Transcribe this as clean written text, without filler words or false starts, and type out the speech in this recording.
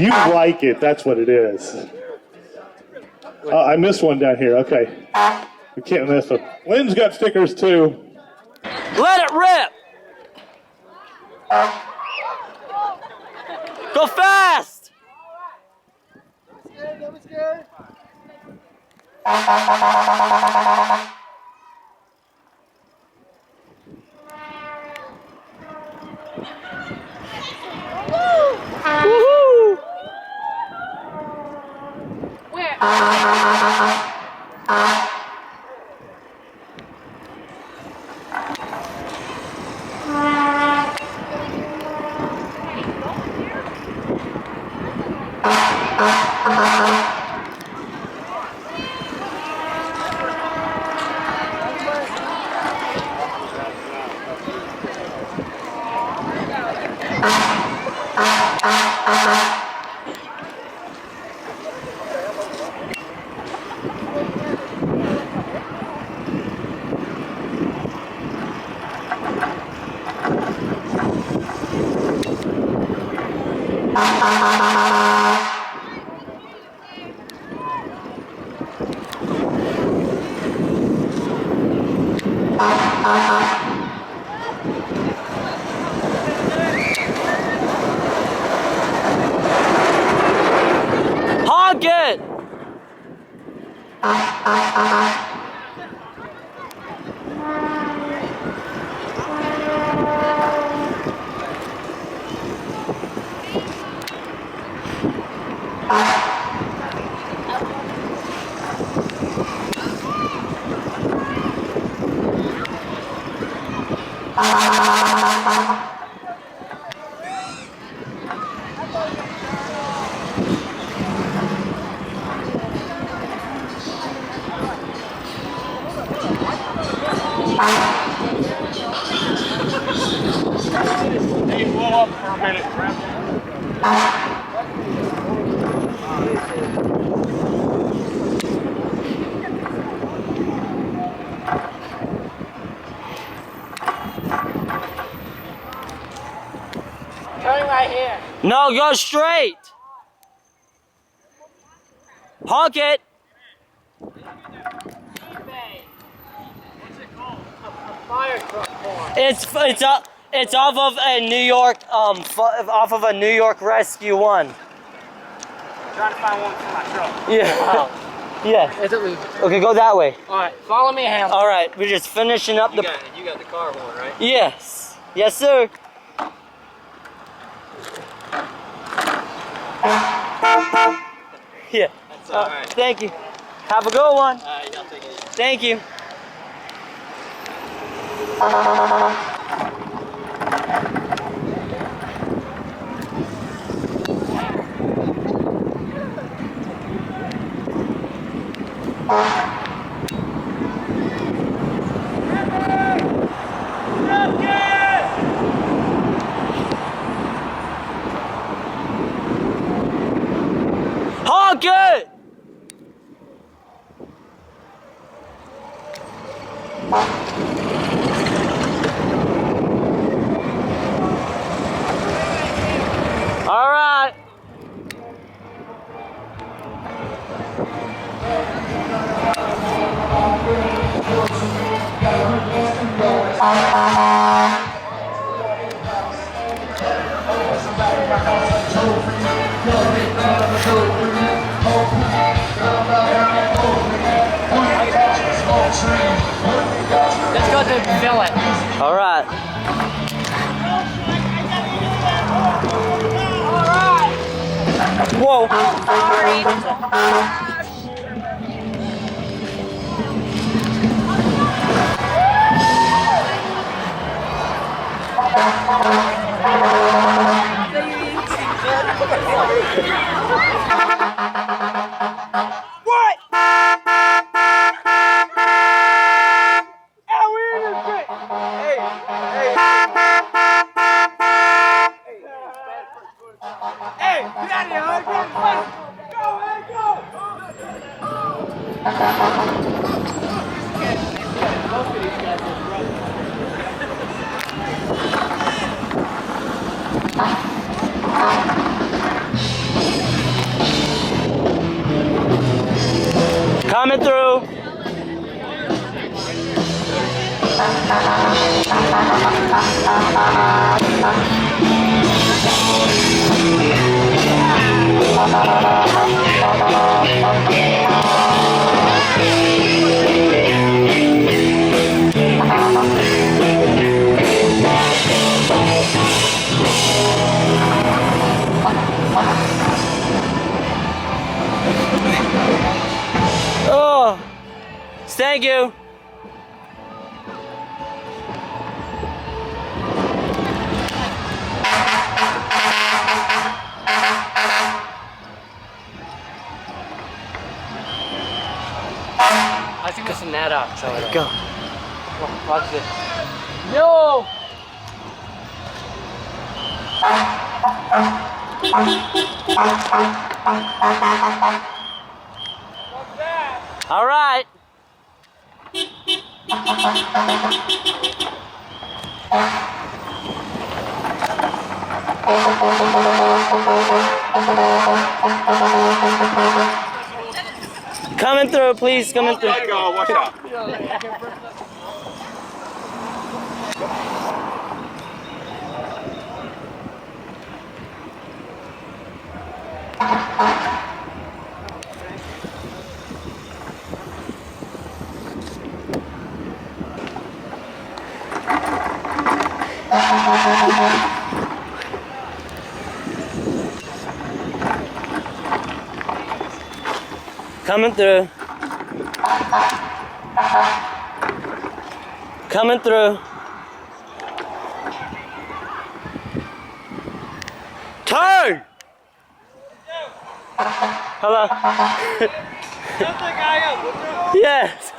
You like it. That's what it is. I missed one down here. Okay. We can't miss them. Lynn's got stickers too. Let it rip! Go fast! That was good. Woohoo! Where? Honk it! They blow up for a minute. Turn right here. No, go straight! Honk it! What's it called? A fire truck horn. It's off of a New York off of a New York Rescue One. I'm trying to find one for my truck. Yeah. Yeah. Is it legal? Okay, go that way. Alright, follow me, Ham. All right, we're just finishing up the. You got the car horn, right? Yes. Yes, sir. Yeah. That's alright. Thank you. Have a good one. I'll take it. Thank you. Honk it! All right. Let's go to the village. All right. Whoa. Sorry. What? Oh, we're in this thing. Hey, hey, get out of here, huh? Most of these guys are brothers. Coming through. Oh, thank you. I think there's a net out. So Go. watch this. Yo! All right. Coming through, please. Coming through. Watch out. Coming through. Coming through. Turn! Hello? Yes.